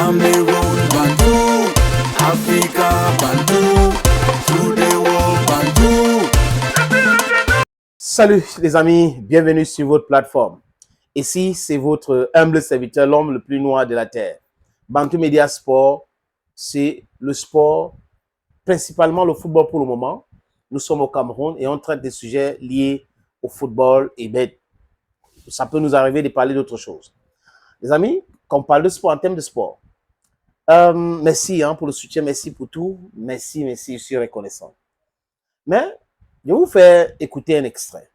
Cameroon, Bantou, Africa, Bantou, through the world, Bantou. Salut les amis, bienvenue sur votre plateforme. Ici, c'est votre humble serviteur, l'homme le plus noir de la terre. Bantou Media Sport, c'est le sport, principalement le football pour le moment. Nous sommes au Cameroun et on traite des sujets liés au football et ben, ça peut nous arriver de parler d'autres choses. Les amis, quand on parle de sport en termes de sport, merci pour le soutien, merci pour tout, merci, je suis reconnaissant. Mais je vais vous faire écouter un extrait.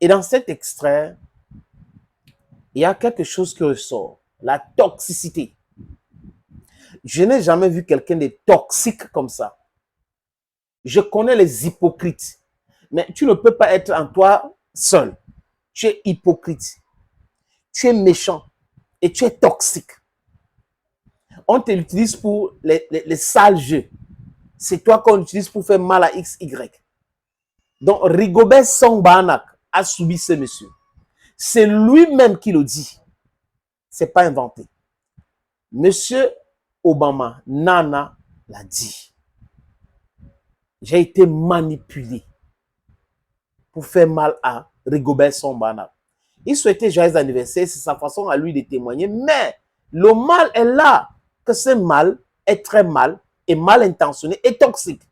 Et dans cet extrait, il y a quelque chose qui ressort, la toxicité. Je n'ai jamais vu quelqu'un de toxique comme ça. Je connais les hypocrites, mais tu ne peux pas être en toi seul. Tu es hypocrite, tu es méchant et tu es toxique. On te l'utilise pour les sales jeux. C'est toi qu'on utilise pour faire mal à X, Y. Donc, Rigobert Song Banak a subi ce monsieur. C'est lui-même qui le dit. C'est pas inventé. Monsieur Obama, Nana, l'a dit. J'ai été manipulé pour faire mal à Rigobert Song Banak. Il souhaitait joyeux anniversaire, c'est sa façon à lui de témoigner, mais le mal est là, que ce mal est très mal, et mal intentionné et toxique.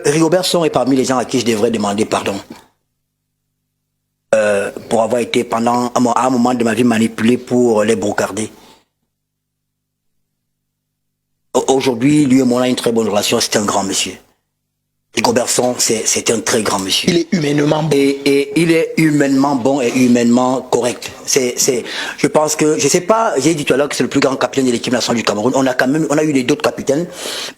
Rigobert Song est parmi les gens à qui je devrais demander pardon. Pour avoir été pendant un moment de ma vie manipulé pour les brocarder. Aujourd'hui, lui et moi, on a une très bonne relation, c'est un grand monsieur. Rigobert Song, c'est un très grand monsieur. Il est humainement bon. Et il est humainement bon et humainement correct. Je pense que, je sais pas, j'ai dit tout à l'heure que c'est le plus grand capitaine de l'équipe nationale du Cameroun. On a eu d'autres capitaines,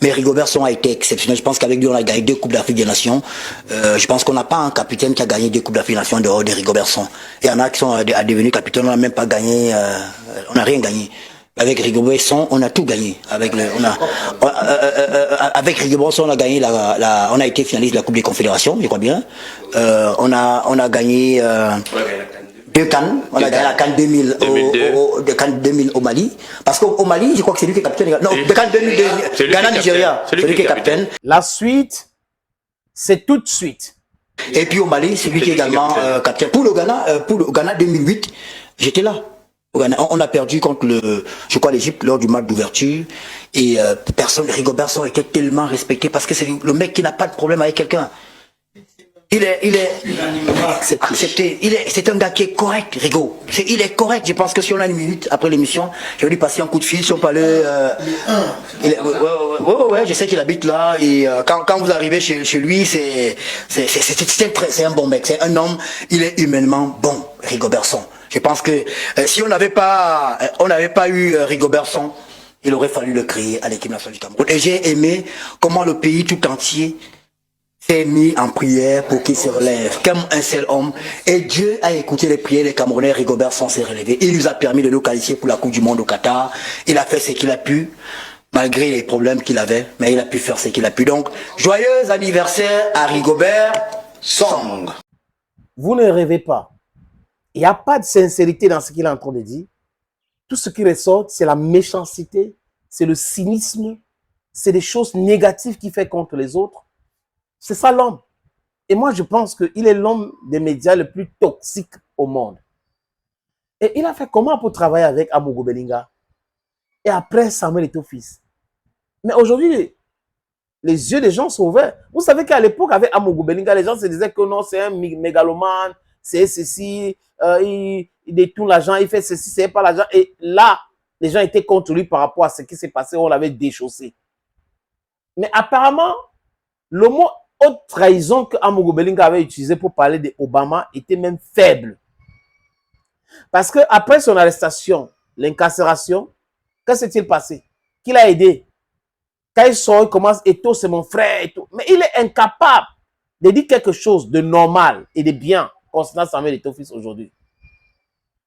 mais Rigobert Song a été exceptionnel. Je pense qu'avec lui, on a gagné 2 Coupes d'Afrique des Nations. Je pense qu'on n'a pas un capitaine qui a gagné 2 Coupes d'Afrique des Nations en dehors de Rigobert Song. Il y en a qui sont devenus capitaines, on n'a même pas gagné, on n'a rien gagné. Avec Rigobert Song, on a tout gagné. Avec Rigobert Song, on a gagné on a été finaliste de la Coupe des Confédérations, je crois bien. On a gagné 2 CAN. On a gagné la CAN 2000 au Mali. Parce qu'au Mali, je crois que c'est lui qui est capitaine. Non, de CAN 2002, Ghana, Nigeria, c'est lui qui est capitaine. La suite, c'est tout de suite. Et puis au Mali, c'est lui qui est également capitaine. Pour le Ghana 2008, j'étais là. On a perdu contre l'Égypte lors du match d'ouverture et Rigobert Song était tellement respecté parce que c'est le mec qui n'a pas de problème avec quelqu'un. C'est un gars qui est correct, Rigo. Il est correct. Je pense que si on a une minute après l'émission, je vais lui passer un coup de fil si on parlait. Ouais, je sais qu'il habite là et quand vous arrivez chez lui, c'est un bon mec, c'est un homme. Il est humainement bon, Rigobert Song. Je pense que si on n'avait pas eu Rigobert Song, il aurait fallu le créer à l'équipe nationale du Cameroun. Et j'ai aimé comment le pays tout entier s'est mis en prière pour qu'il se relève comme un seul homme. Et Dieu a écouté les prières des Camerounais. Rigobert Song s'est relevé. Il nous a permis de nous qualifier pour la Coupe du Monde au Qatar. Il a fait ce qu'il a pu, malgré les problèmes qu'il avait, mais il a pu faire ce qu'il a pu. Donc, joyeux anniversaire à Rigobert Song. Vous ne rêvez pas. Il n'y a pas de sincérité dans ce qu'il est en train de dire. Tout ce qui ressort, c'est la méchanceté, c'est le cynisme, c'est des choses négatives qu'il fait contre les autres. C'est ça l'homme. Et moi, je pense qu'il est l'homme des médias le plus toxique au monde. Et il a fait comment pour travailler avec Amogo Belinga? Et après, Samuel Eto'o-Fils. Mais aujourd'hui, les yeux des gens sont ouverts. Vous savez qu'à l'époque, avec Amogo Belinga, les gens se disaient que non, c'est un mégalomane, c'est ceci, il détourne l'argent, il fait ceci, c'est pas l'argent. Et là, les gens étaient contre lui par rapport à ce qui s'est passé, on l'avait déchaussé. Mais apparemment, le mot haute trahison que Amogo Belinga avait utilisé pour parler d'Obama était même faible. Parce que après son arrestation, l'incarcération, que s'est-il passé? Qu'il a aidé. Quand il sort, il commence, Eto'o, c'est mon frère, Eto'o. Mais il est incapable de dire quelque chose de normal et de bien concernant Samuel Eto'o-Fils aujourd'hui.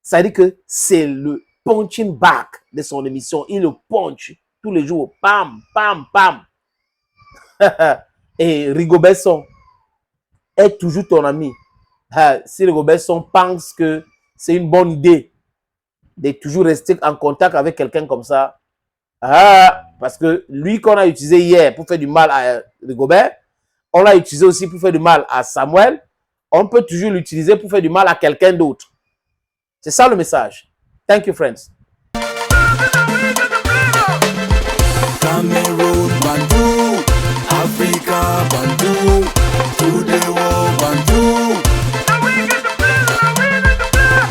Ça veut dire que c'est le punching back de son émission. Il le punch tous les jours. Pam, pam, pam. Et Rigobert Song est toujours ton ami. Si Rigobert Song pense que c'est une bonne idée de toujours rester en contact avec quelqu'un comme ça. Ah, parce que lui qu'on a utilisé hier pour faire du mal à Rigobert, on l'a utilisé aussi pour faire du mal à Samuel. On peut toujours l'utiliser pour faire du mal à quelqu'un d'autre. C'est ça le message. Thank you, friends. Cameroon Bantu, Africa Bantu, to the world Bantu.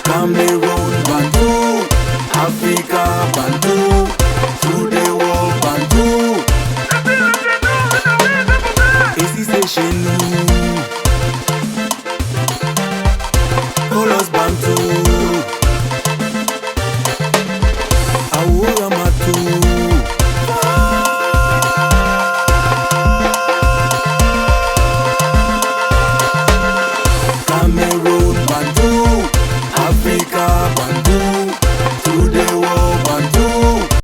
Cameroon Bantu, Africa Bantu.